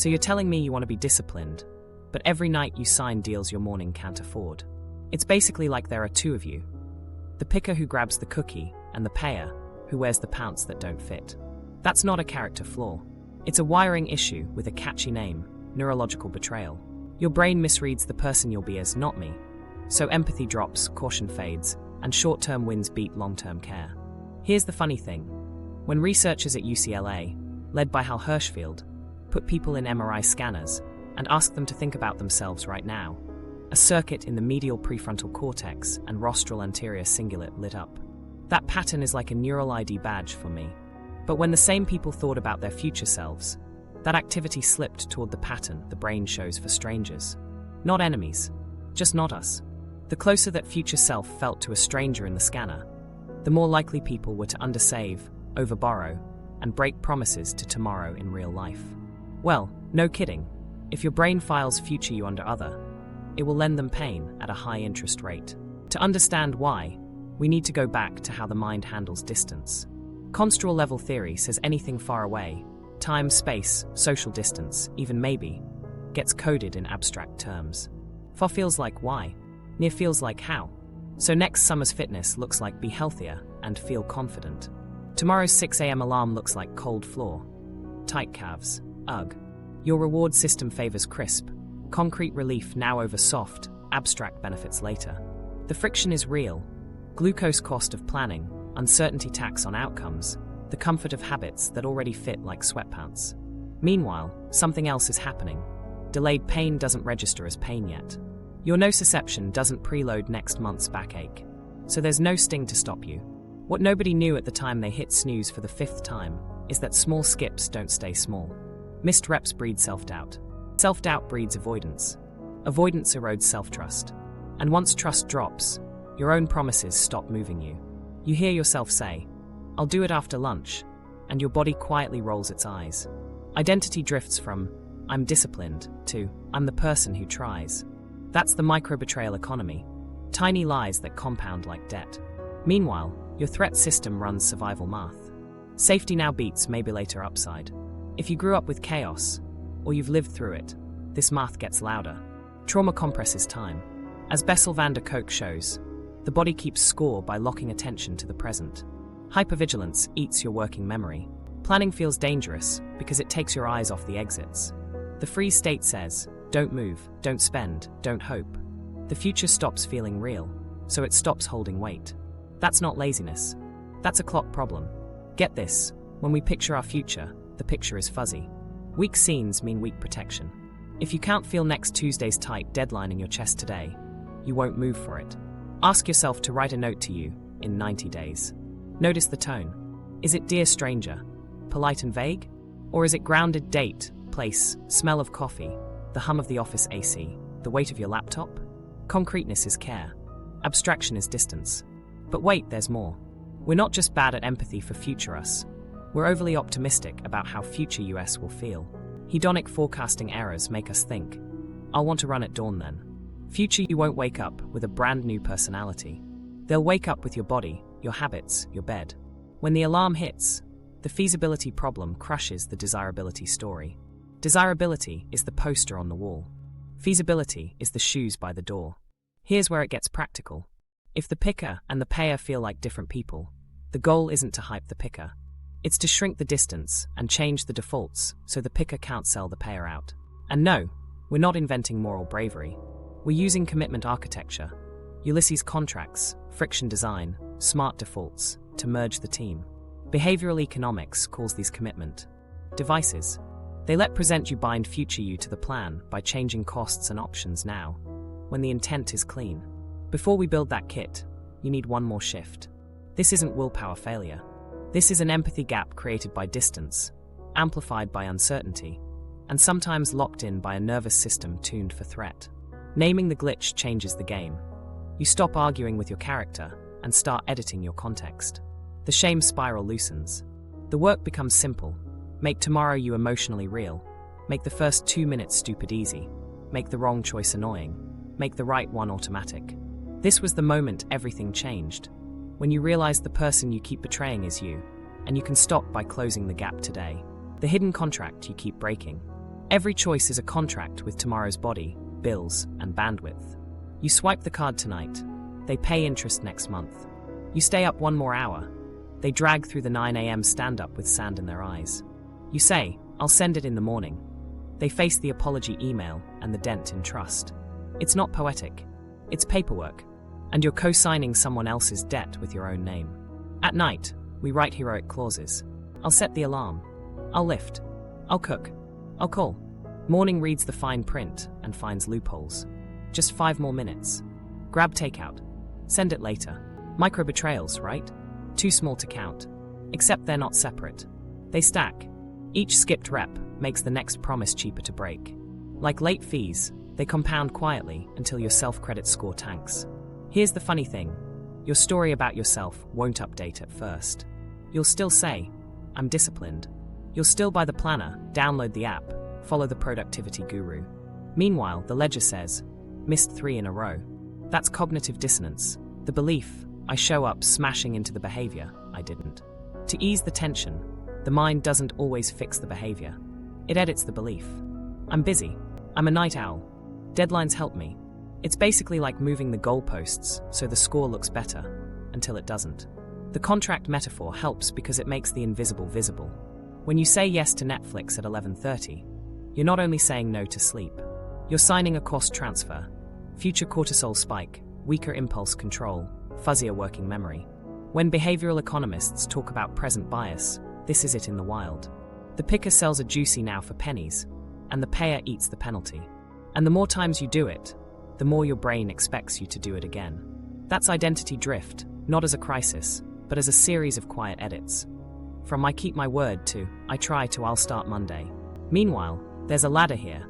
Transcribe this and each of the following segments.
So you're telling me you want to be disciplined, but every night you sign deals your morning can't afford. It's basically like there are two of you. The picker who grabs the cookie and the payer who wears the pants that don't fit. That's not a character flaw. It's a wiring issue with a catchy name, neurological betrayal. Your brain misreads the person you'll be as not me. So empathy drops, caution fades, and short-term wins beat long-term care. Here's the funny thing. When researchers at UCLA, led by Hal Hirschfield, put people in MRI scanners and asked them to think about themselves right now, a circuit in the medial prefrontal cortex and rostral anterior cingulate lit up. That pattern is like a neural ID badge for me. But when the same people thought about their future selves, that activity slipped toward the pattern the brain shows for strangers. Not enemies, just not us. The closer that future self felt to a stranger in the scanner, the more likely people were to undersave, overborrow, and break promises to tomorrow in real life. Well, no kidding. If your brain files future you under other, it will lend them pain at a high interest rate. To understand why, we need to go back to how the mind handles distance. Construal level theory says anything far away, time, space, social distance, even maybe, gets coded in abstract terms. Far feels like why, near feels like how. So next summer's fitness looks like be healthier and feel confident. Tomorrow's 6 a.m. alarm looks like cold floor, tight calves, ugh. Your reward system favors crisp, concrete relief now over soft, abstract benefits later. The friction is real. Glucose cost of planning, uncertainty tax on outcomes, the comfort of habits that already fit like sweatpants. Meanwhile, something else is happening. Delayed pain doesn't register as pain yet. Your nociception doesn't preload next month's backache. So there's no sting to stop you. What nobody knew at the time they hit snooze for the 5th time is that small skips don't stay small. Missed reps breed self-doubt. Self-doubt breeds avoidance. Avoidance erodes self-trust. And once trust drops, your own promises stop moving you. You hear yourself say, "I'll do it after lunch," and your body quietly rolls its eyes. Identity drifts from, "I'm disciplined," to, "I'm the person who tries." That's the micro-betrayal economy. Tiny lies that compound like debt. Meanwhile, your threat system runs survival math. Safety now beats maybe later upside. If you grew up with chaos, or you've lived through it, this math gets louder. Trauma compresses time. As Bessel van der Kolk shows, the body keeps score by locking attention to the present. Hypervigilance eats your working memory. Planning feels dangerous because it takes your eyes off the exits. The freeze state says, don't move, don't spend, don't hope. The future stops feeling real, so it stops holding weight. That's not laziness. That's a clock problem. Get this, when we picture our future, the picture is fuzzy. Weak scenes mean weak protection. If you can't feel next Tuesday's tight deadline in your chest today, you won't move for it. Ask yourself to write a note to you in 90 days. Notice the tone. Is it dear stranger, polite and vague? Or is it grounded date, place, smell of coffee, the hum of the office AC, the weight of your laptop? Concreteness is care. Abstraction is distance. But wait, there's more. We're not just bad at empathy for future us. We're overly optimistic about how future US will feel. Hedonic forecasting errors make us think, I'll want to run at dawn then. Future you won't wake up with a brand new personality. They'll wake up with your body, your habits, your bed. When the alarm hits, the feasibility problem crushes the desirability story. Desirability is the poster on the wall. Feasibility is the shoes by the door. Here's where it gets practical. If the picker and the payer feel like different people, the goal isn't to hype the picker. It's to shrink the distance and change the defaults so the picker can't sell the payer out. And no, we're not inventing moral bravery. We're using commitment architecture, Ulysses contracts, friction design, smart defaults, to merge the team. Behavioral economics calls these commitment devices. They let present you bind future you to the plan by changing costs and options now, when the intent is clean. Before we build that kit, you need one more shift. This isn't willpower failure. This is an empathy gap created by distance, amplified by uncertainty, and sometimes locked in by a nervous system tuned for threat. Naming the glitch changes the game. You stop arguing with your character and start editing your context. The shame spiral loosens. The work becomes simple. Make tomorrow you emotionally real. Make the first 2 minutes stupid easy. Make the wrong choice annoying. Make the right one automatic. This was the moment everything changed. When you realize the person you keep betraying is you, and you can stop by closing the gap today. The hidden contract you keep breaking. Every choice is a contract with tomorrow's body, bills, and bandwidth. You swipe the card tonight. They pay interest next month. You stay up one more hour. They drag through the 9 a.m. stand-up with sand in their eyes. You say, I'll send it in the morning. They face the apology email and the dent in trust. It's not poetic. It's paperwork. And you're co-signing someone else's debt with your own name. At night, we write heroic clauses. I'll set the alarm. I'll lift. I'll cook. I'll call. Morning reads the fine print and finds loopholes. Just 5 more minutes. Grab takeout. Send it later. Micro-betrayals, right? Too small to count. Except they're not separate. They stack. Each skipped rep makes the next promise cheaper to break. Like late fees, they compound quietly until your self-credit score tanks. Here's the funny thing. Your story about yourself won't update at first. You'll still say, I'm disciplined. You'll still buy the planner, download the app, follow the productivity guru. Meanwhile, the ledger says, missed 3 in a row. That's cognitive dissonance. The belief, I show up smashing into the behavior, I didn't. To ease the tension, the mind doesn't always fix the behavior. It edits the belief. I'm busy. I'm a night owl. Deadlines help me. It's basically like moving the goalposts so the score looks better, until it doesn't. The contract metaphor helps because it makes the invisible visible. When you say yes to Netflix at 11:30, you're not only saying no to sleep. You're signing a cost transfer, future cortisol spike, weaker impulse control, fuzzier working memory. When behavioral economists talk about present bias, this is it in the wild. The picker sells a juicy now for pennies, and the payer eats the penalty. And the more times you do it, the more your brain expects you to do it again. That's identity drift, not as a crisis, but as a series of quiet edits. From I keep my word to I try to I'll start Monday. Meanwhile, there's a ladder here.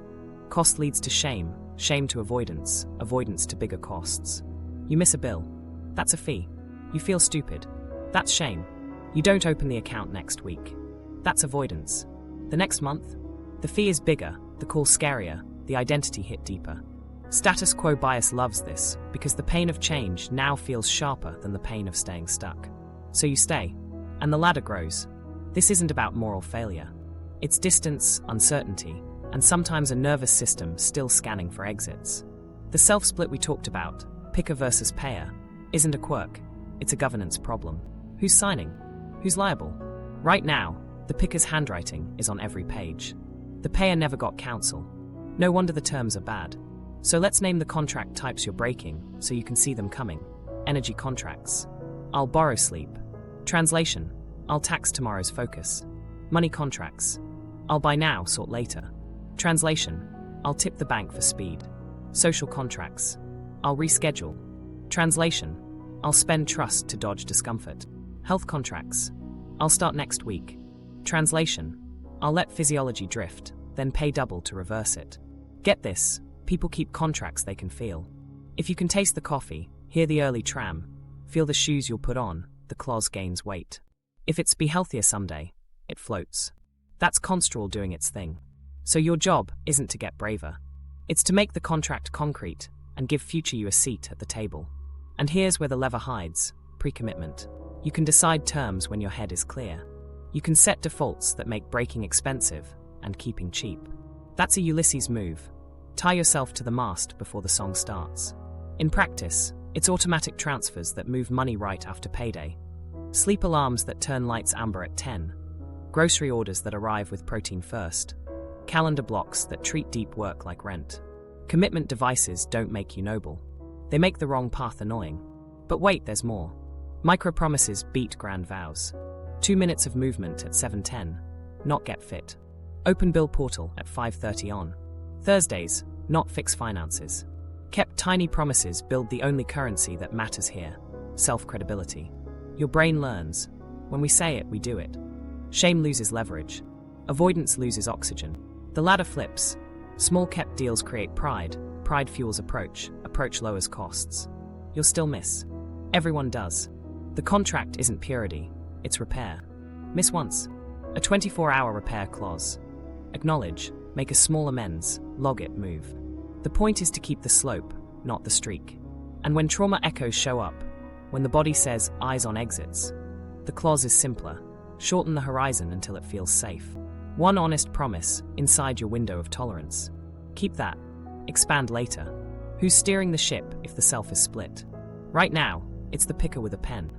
Cost leads to shame, shame to avoidance, avoidance to bigger costs. You miss a bill. That's a fee. You feel stupid. That's shame. You don't open the account next week. That's avoidance. The next month, the fee is bigger, the call scarier, the identity hit deeper. Status quo bias loves this because the pain of change now feels sharper than the pain of staying stuck. So you stay, and the ladder grows. This isn't about moral failure. It's distance, uncertainty, and sometimes a nervous system still scanning for exits. The self-split we talked about, picker versus payer, isn't a quirk. It's a governance problem. Who's signing? Who's liable? Right now, the picker's handwriting is on every page. The payer never got counsel. No wonder the terms are bad. So let's name the contract types you're breaking so you can see them coming. Energy contracts. I'll borrow sleep. Translation. I'll tax tomorrow's focus. Money contracts. I'll buy now, sort later. Translation. I'll tip the bank for speed. Social contracts. I'll reschedule. Translation. I'll spend trust to dodge discomfort. Health contracts. I'll start next week. Translation. I'll let physiology drift, then pay double to reverse it. Get this. People keep contracts they can feel. If you can taste the coffee, hear the early tram, feel the shoes you'll put on, the clause gains weight. If it's be healthier someday, it floats. That's construal doing its thing. So your job isn't to get braver. It's to make the contract concrete and give future you a seat at the table. And here's where the lever hides, pre-commitment. You can decide terms when your head is clear. You can set defaults that make breaking expensive and keeping cheap. That's a Ulysses move. Tie yourself to the mast before the song starts. In practice, it's automatic transfers that move money right after payday. Sleep alarms that turn lights amber at 10. Grocery orders that arrive with protein first. Calendar blocks that treat deep work like rent. Commitment devices don't make you noble. They make the wrong path annoying. But wait, there's more. Micro-promises beat grand vows. 2 minutes of movement at 7:10. Not get fit. Open bill portal at 5:30 on. Thursdays, not fix finances. Kept tiny promises build the only currency that matters here. Self-credibility. Your brain learns. When we say it, we do it. Shame loses leverage. Avoidance loses oxygen. The ladder flips. Small kept deals create pride. Pride fuels approach. Approach lowers costs. You'll still miss. Everyone does. The contract isn't purity. It's repair. Miss once. A 24-hour repair clause. Acknowledge. Make a small amends. Log it. Move. The point is to keep the slope, not the streak. And when trauma echoes show up, when the body says eyes on exits, the clause is simpler. Shorten the horizon until it feels safe. One honest promise inside your window of tolerance. Keep that. Expand later. Who's steering the ship if the self is split? Right now, it's the picker with a pen.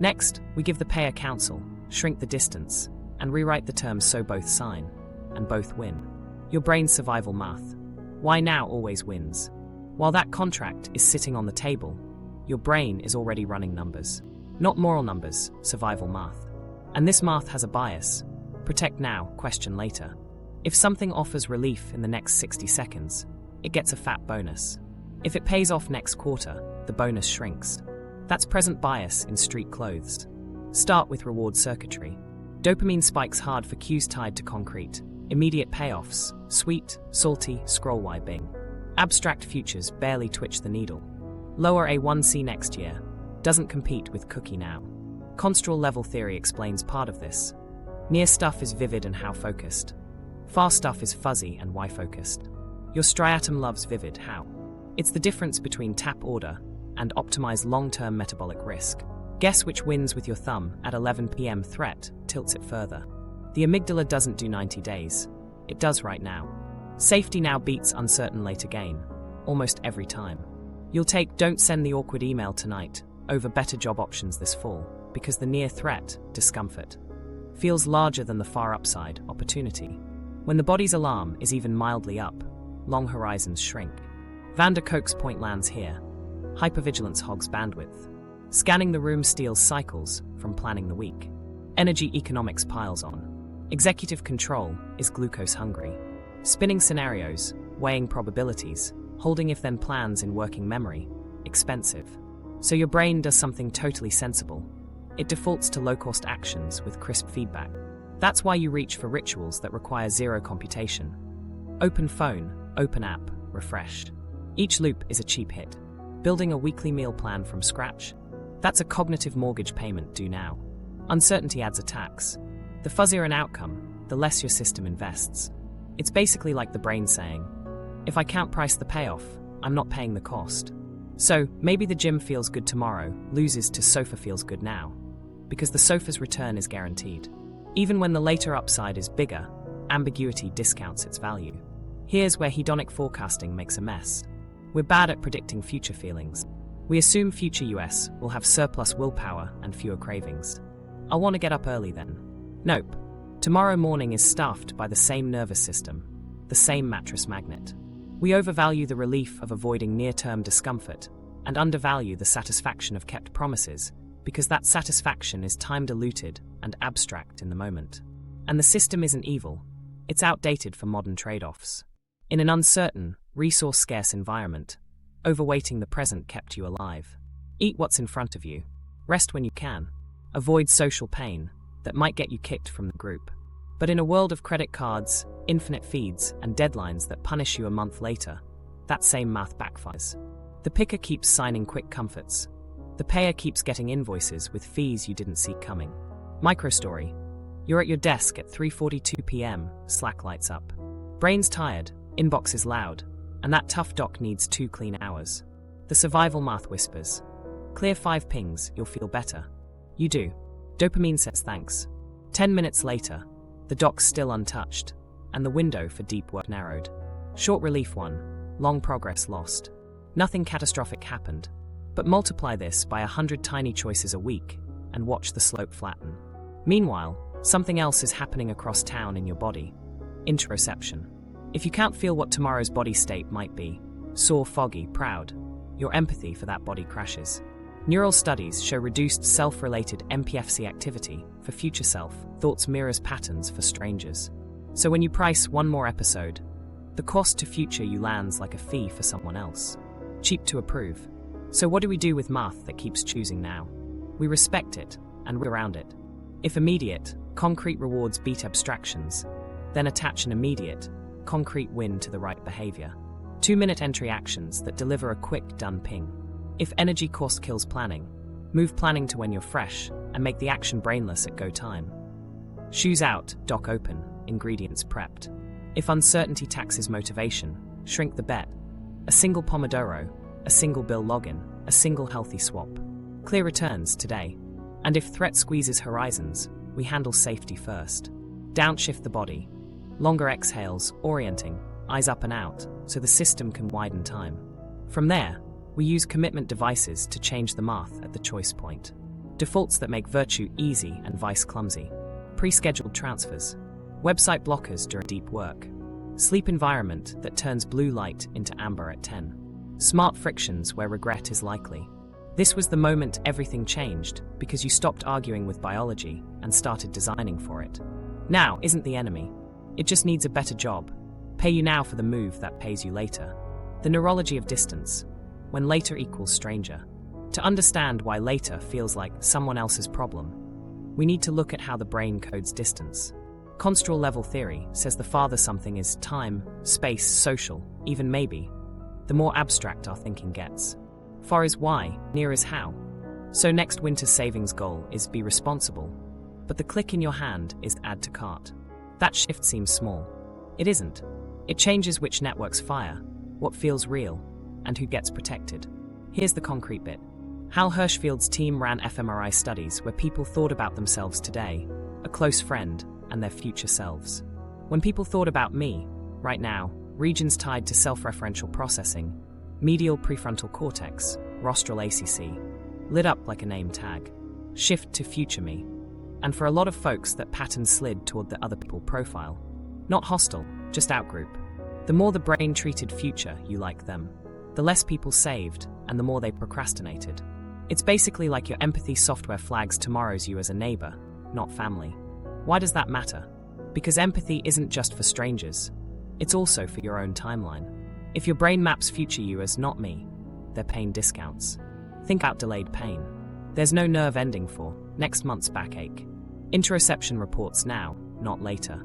Next, we give the payer counsel, shrink the distance, and rewrite the terms so both sign, and both win. Your brain's survival math. Why now always wins. While that contract is sitting on the table, your brain is already running numbers. Not moral numbers, survival math. And this math has a bias. Protect now, question later. If something offers relief in the next 60 seconds, it gets a fat bonus. If it pays off next quarter, the bonus shrinks. That's present bias in street clothes. Start with reward circuitry. Dopamine spikes hard for cues tied to concrete. Immediate payoffs, sweet, salty, scroll why Bing. Abstract futures barely twitch the needle. Lower A1C next year. Doesn't compete with cookie now. Construal level theory explains part of this. Near stuff is vivid and how focused. Far stuff is fuzzy and why focused. Your striatum loves vivid how. It's the difference between tap order and optimize long-term metabolic risk. Guess which wins with your thumb at 11 p.m. Threat tilts it further. The amygdala doesn't do 90 days. It does right now. Safety now beats uncertain later gain. Almost every time. You'll take don't send the awkward email tonight over better job options this fall because the near threat, discomfort, feels larger than the far upside, opportunity. When the body's alarm is even mildly up, long horizons shrink. Van der Kolk's point lands here. Hypervigilance hogs bandwidth. Scanning the room steals cycles from planning the week. Energy economics piles on. Executive control is glucose hungry. Spinning scenarios, weighing probabilities, holding if-then plans in working memory, expensive. So your brain does something totally sensible. It defaults to low-cost actions with crisp feedback. That's why you reach for rituals that require zero computation. Open phone, open app, refreshed. Each loop is a cheap hit. Building a weekly meal plan from scratch? That's a cognitive mortgage payment due now. Uncertainty adds a tax. The fuzzier an outcome, the less your system invests. It's basically like the brain saying, if I can't price the payoff, I'm not paying the cost. So, maybe the gym feels good tomorrow, loses to sofa feels good now. Because the sofa's return is guaranteed. Even when the later upside is bigger, ambiguity discounts its value. Here's where hedonic forecasting makes a mess. We're bad at predicting future feelings. We assume future US will have surplus willpower and fewer cravings. I'll want to get up early then. Nope. Tomorrow morning is stuffed by the same nervous system, the same mattress magnet. We overvalue the relief of avoiding near-term discomfort and undervalue the satisfaction of kept promises because that satisfaction is time-diluted and abstract in the moment. And the system isn't evil. It's outdated for modern trade-offs. In an uncertain, resource-scarce environment, overweighting the present kept you alive. Eat what's in front of you. Rest when you can. Avoid social pain that might get you kicked from the group. But in a world of credit cards, infinite feeds, and deadlines that punish you a month later, that same math backfires. The picker keeps signing quick comforts. The payer keeps getting invoices with fees you didn't see coming. Microstory. You're at your desk at 3:42 p.m., Slack lights up. Brain's tired, inbox is loud, and that tough doc needs 2 clean hours. The survival math whispers. Clear 5 pings, you'll feel better. You do. Dopamine says thanks. 10 minutes later, the doc's still untouched, and the window for deep work narrowed. Short relief won, long progress lost. Nothing catastrophic happened, but multiply this by 100 tiny choices a week, and watch the slope flatten. Meanwhile, something else is happening across town in your body. Interoception. If you can't feel what tomorrow's body state might be, sore, foggy, proud, your empathy for that body crashes. Neural studies show reduced self-related MPFC activity for future self, thoughts mirrors patterns for strangers. So when you price one more episode, the cost to future you lands like a fee for someone else. Cheap to approve. So what do we do with math that keeps choosing now? We respect it and we're around it. If immediate, concrete rewards beat abstractions, then attach an immediate, concrete win to the right behavior. 2-minute entry actions that deliver a quick done ping. If energy cost kills planning, move planning to when you're fresh and make the action brainless at go time. Shoes out, dock open, ingredients prepped. If uncertainty taxes motivation, shrink the bet. A single Pomodoro, a single bill login, a single healthy swap. Clear returns today. And if threat squeezes horizons, we handle safety first. Downshift the body, Longer exhales, orienting, eyes up and out, so the system can widen time. From there, we use commitment devices to change the math at the choice point. Defaults that make virtue easy and vice clumsy. Pre-scheduled transfers. Website blockers during deep work. Sleep environment that turns blue light into amber at 10. Smart frictions where regret is likely. This was the moment everything changed because you stopped arguing with biology and started designing for it. Now isn't the enemy. It just needs a better job. Pay you now for the move that pays you later. The neurology of distance. When later equals stranger. To understand why later feels like someone else's problem, we need to look at how the brain codes distance. Construal level theory says the farther something is time, space, social, even maybe, the more abstract our thinking gets. Far is why, near is how. So next winter's savings goal is be responsible, but the click in your hand is add to cart. That shift seems small. It isn't. It changes which networks fire, what feels real, and who gets protected. Here's the concrete bit. Hal Hirschfield's team ran fMRI studies where people thought about themselves today, a close friend, and their future selves. When people thought about me, right now, regions tied to self-referential processing, medial prefrontal cortex, rostral ACC, lit up like a name tag. Shift to future me. And for a lot of folks, that pattern slid toward the other people profile. Not hostile, just outgroup. The more the brain treated future you like them, the less people saved, and the more they procrastinated. It's basically like your empathy software flags tomorrow's you as a neighbor, not family. Why does that matter? Because empathy isn't just for strangers. It's also for your own timeline. If your brain maps future you as not me, they're pain discounts. Think out delayed pain. There's no nerve ending for next month's backache. Interoception reports now, not later.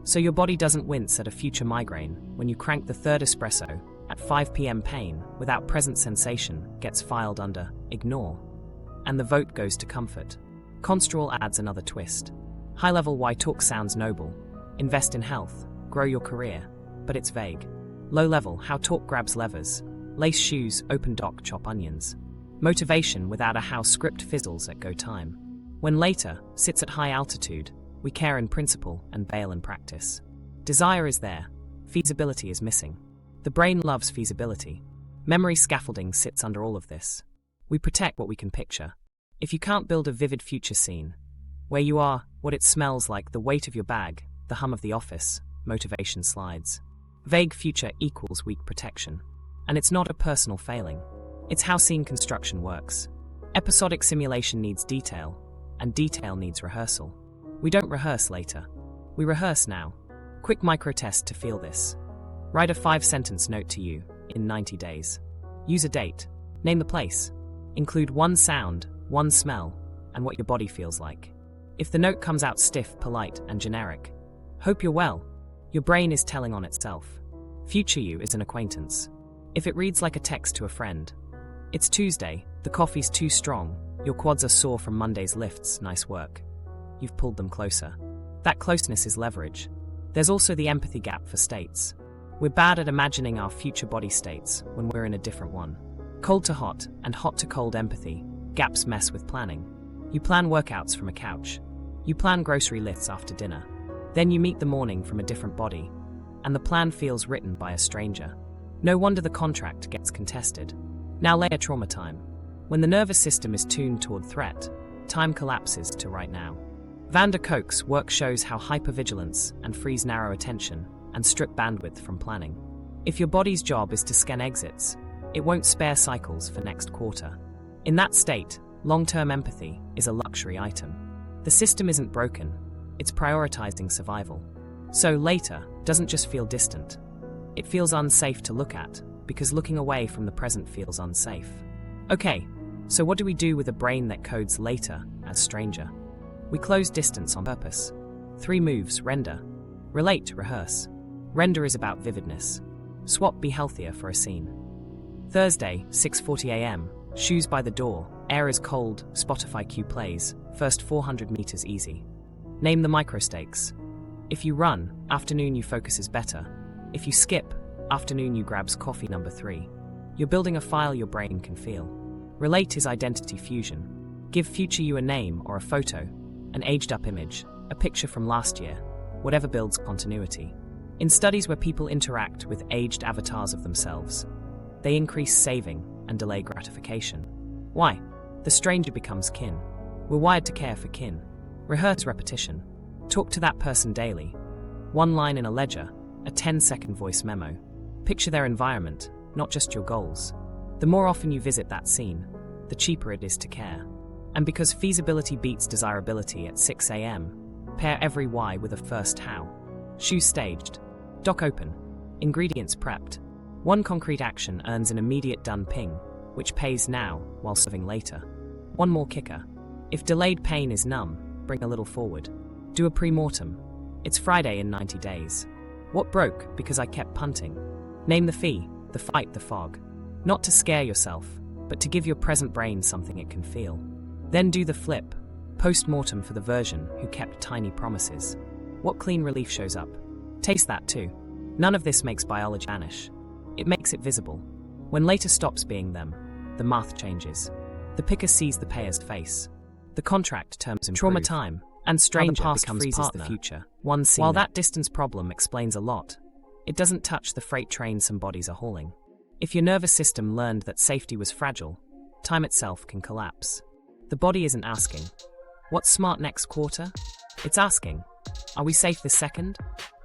So your body doesn't wince at a future migraine when you crank the third espresso at 5 p.m. Pain without present sensation gets filed under ignore. And the vote goes to comfort. Construal adds another twist. High level why talk sounds noble. Invest in health, grow your career, but it's vague. Low level how talk grabs levers. Lace shoes, open dock, chop onions. Motivation without a how script fizzles at go time. When later sits at high altitude, we care in principle and bail in practice. Desire is there, feasibility is missing. The brain loves feasibility. Memory scaffolding sits under all of this. We protect what we can picture. If you can't build a vivid future scene, where you are, what it smells like, the weight of your bag, the hum of the office, motivation slides. Vague future equals weak protection. And it's not a personal failing. It's how scene construction works. Episodic simulation needs detail, and detail needs rehearsal. We don't rehearse later. We rehearse now. Quick micro test to feel this. Write a 5-sentence note to you in 90 days. Use a date. Name the place. Include one sound, one smell, and what your body feels like. If the note comes out stiff, polite, and generic, hope you're well. Your brain is telling on itself. Future you is an acquaintance. If it reads like a text to a friend, it's Tuesday, the coffee's too strong, your quads are sore from Monday's lifts, nice work. You've pulled them closer. That closeness is leverage. There's also the empathy gap for states. We're bad at imagining our future body states when we're in a different one. Cold to hot and hot to cold empathy. Gaps mess with planning. You plan workouts from a couch. You plan grocery lists after dinner. Then you meet the morning from a different body. And the plan feels written by a stranger. No wonder the contract gets contested. Now layer trauma time. When the nervous system is tuned toward threat, time collapses to right now. Van der Kolk's work shows how hypervigilance and freeze narrow attention and strip bandwidth from planning. If your body's job is to scan exits, it won't spare cycles for next quarter. In that state, long-term empathy is a luxury item. The system isn't broken, it's prioritizing survival. So later doesn't just feel distant. It feels unsafe to look at, because looking away from the present feels unsafe. Okay, so what do we do with a brain that codes later as stranger? We close distance on purpose. 3 moves: render, relate, rehearse. Render is about vividness. Swap be healthier for a scene. Thursday, 6:40 a.m., shoes by the door, air is cold, Spotify cue plays, first 400 meters easy. Name the microstakes. If you run, afternoon you focus is better. If you skip, afternoon you grabs coffee number 3. You're building a file your brain can feel. Relate is identity fusion. Give future you a name or a photo, an aged up image, a picture from last year. whatever builds continuity. In studies where people interact with aged avatars of themselves, they increase saving and delay gratification. Why? The stranger becomes kin. We're wired to care for kin. Rehearse repetition. Talk to that person daily. One line in a ledger, a 10-second voice memo. Picture their environment, not just your goals. The more often you visit that scene, the cheaper it is to care. And because feasibility beats desirability at 6 a.m., pair every why with a first how. Shoes staged. Dock open. Ingredients prepped. One concrete action earns an immediate done ping, which pays now while serving later. One more kicker. If delayed pain is numb, bring a little forward. Do a pre-mortem. It's Friday in 90 days. What broke because I kept punting? Name the fee, the fight, the fog. Not to scare yourself, but to give your present brain something it can feel. Then do the flip, post-mortem for the version who kept tiny promises. What clean relief shows up? Taste that too. None of this makes biology vanish. It makes it visible. When later stops being them, the math changes. The picker sees the payer's face. The contract terms improve. Trauma time, and stranger becomes partner. The future. One scene. While that distance problem explains a lot, it doesn't touch the freight train some bodies are hauling. If your nervous system learned that safety was fragile, time itself can collapse. The body isn't asking, what's smart next quarter? It's asking, are we safe this second?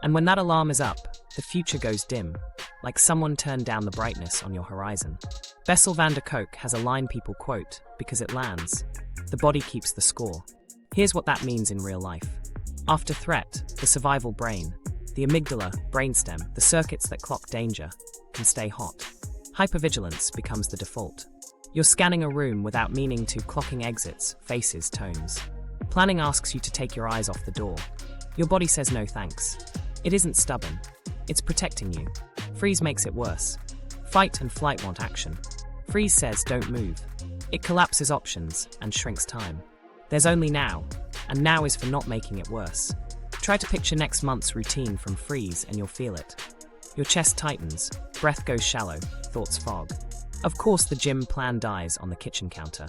And when that alarm is up, the future goes dim, like someone turned down the brightness on your horizon. Bessel van der Kolk has a line people quote because it lands. The body keeps the score. Here's what that means in real life. After threat, the survival brain, the amygdala, brainstem, the circuits that clock danger, can stay hot. Hypervigilance becomes the default. You're scanning a room without meaning to, clocking exits, faces, tones. Planning asks you to take your eyes off the door. Your body says no thanks. It isn't stubborn. It's protecting you. Freeze makes it worse. Fight and flight want action. Freeze says don't move. It collapses options and shrinks time. There's only now, and now is for not making it worse. Try to picture next month's routine from freeze and you'll feel it. Your chest tightens, breath goes shallow, thoughts fog. Of course the gym plan dies on the kitchen counter.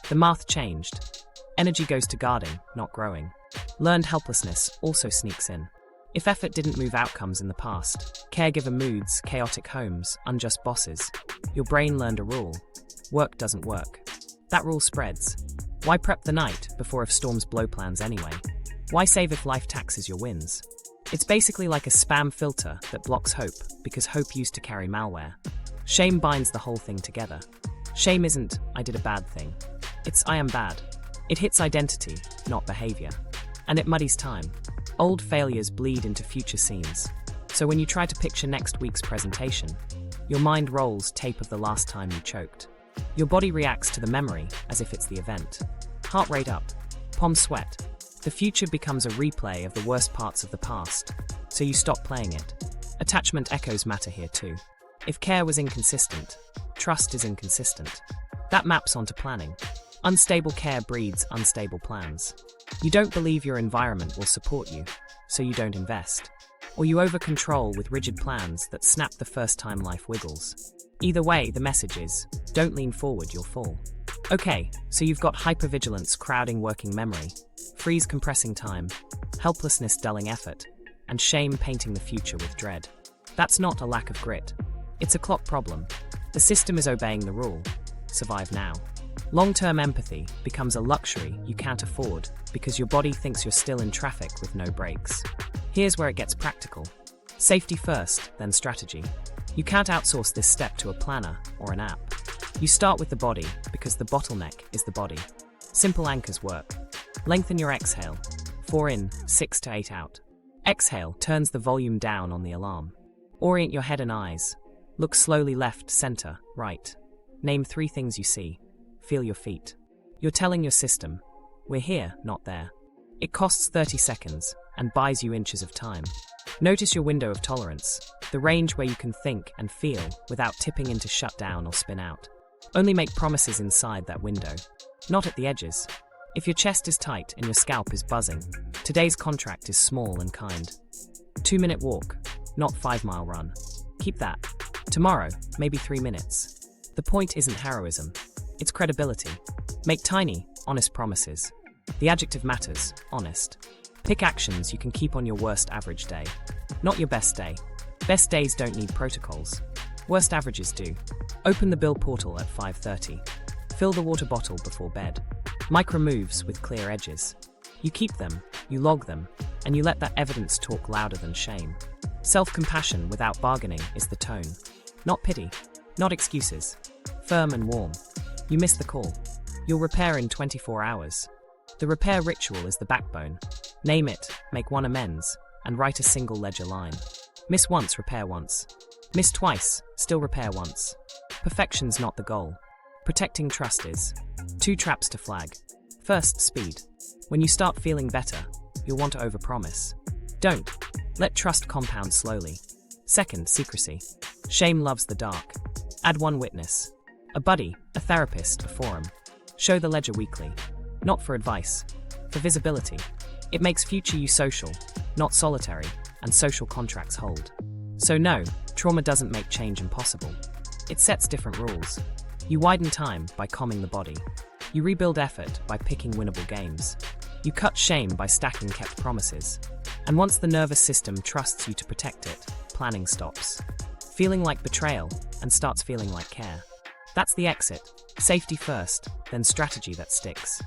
The math changed. Energy goes to guarding, not growing. Learned helplessness also sneaks in. If effort didn't move outcomes in the past, caregiver moods, chaotic homes, unjust bosses, your brain learned a rule. Work doesn't work. That rule spreads. Why prep the night before if storms blow plans anyway? Why save if life taxes your wins? It's basically like a spam filter that blocks hope because hope used to carry malware. Shame binds the whole thing together. Shame isn't, I did a bad thing. It's, I am bad. It hits identity, not behavior. And it muddies time. Old failures bleed into future scenes. So when you try to picture next week's presentation, your mind rolls tape of the last time you choked. Your body reacts to the memory as if it's the event. Heart rate up, palms sweat. The future becomes a replay of the worst parts of the past, so you stop playing it. Attachment echoes matter here too. If care was inconsistent, trust is inconsistent. That maps onto planning. Unstable care breeds unstable plans. You don't believe your environment will support you, so you don't invest. Or you over-control with rigid plans that snap the first time life wiggles. Either way, the message is, don't lean forward, you'll fall. Okay, so you've got hypervigilance crowding working memory, freeze compressing time, helplessness dulling effort, and shame painting the future with dread. That's not a lack of grit. It's a clock problem. The system is obeying the rule. Survive now. Long-term empathy becomes a luxury you can't afford because your body thinks you're still in traffic with no brakes. Here's where it gets practical. Safety first, then strategy. You can't outsource this step to a planner or an app. You start with the body because the bottleneck is the body. Simple anchors work. Lengthen your exhale. 4 in, 6 to 8 out. Exhale turns the volume down on the alarm. Orient your head and eyes. Look slowly left, center, right. Name 3 things you see. Feel your feet. You're telling your system, we're here, not there. It costs 30 seconds and buys you inches of time. Notice your window of tolerance, the range where you can think and feel without tipping into shutdown or spin out. Only make promises inside that window, not at the edges. If your chest is tight and your scalp is buzzing, today's contract is small and kind. 2-minute walk, not 5-mile run. Keep that. Tomorrow, maybe 3 minutes. The point isn't heroism, it's credibility. Make tiny, honest promises. The adjective matters, honest. Pick actions you can keep on your worst average day. Not your best day. Best days don't need protocols. Worst averages do. Open the bill portal at 5:30. Fill the water bottle before bed. Micro moves with clear edges. You keep them, you log them, and you let that evidence talk louder than shame. Self-compassion without bargaining is the tone. Not pity, not excuses. Firm and warm. You missed the call. You'll repair in 24 hours. The repair ritual is the backbone. Name it, make one amends, and write a single ledger line. Miss once, repair once. Miss twice, still repair once. Perfection's not the goal. Protecting trust is. 2 traps to flag. First, speed. When you start feeling better, you'll want to overpromise. Don't. Let trust compound slowly. Second, secrecy. Shame loves the dark. Add 1 witness. A buddy, a therapist, a forum. Show the ledger weekly. Not for advice, for visibility. It makes future you social, not solitary, and social contracts hold. So no, trauma doesn't make change impossible. It sets different rules. You widen time by calming the body. You rebuild effort by picking winnable games. You cut shame by stacking kept promises. And once the nervous system trusts you to protect it, planning stops. Feeling like betrayal and starts feeling like care. That's the exit. Safety first, then strategy that sticks.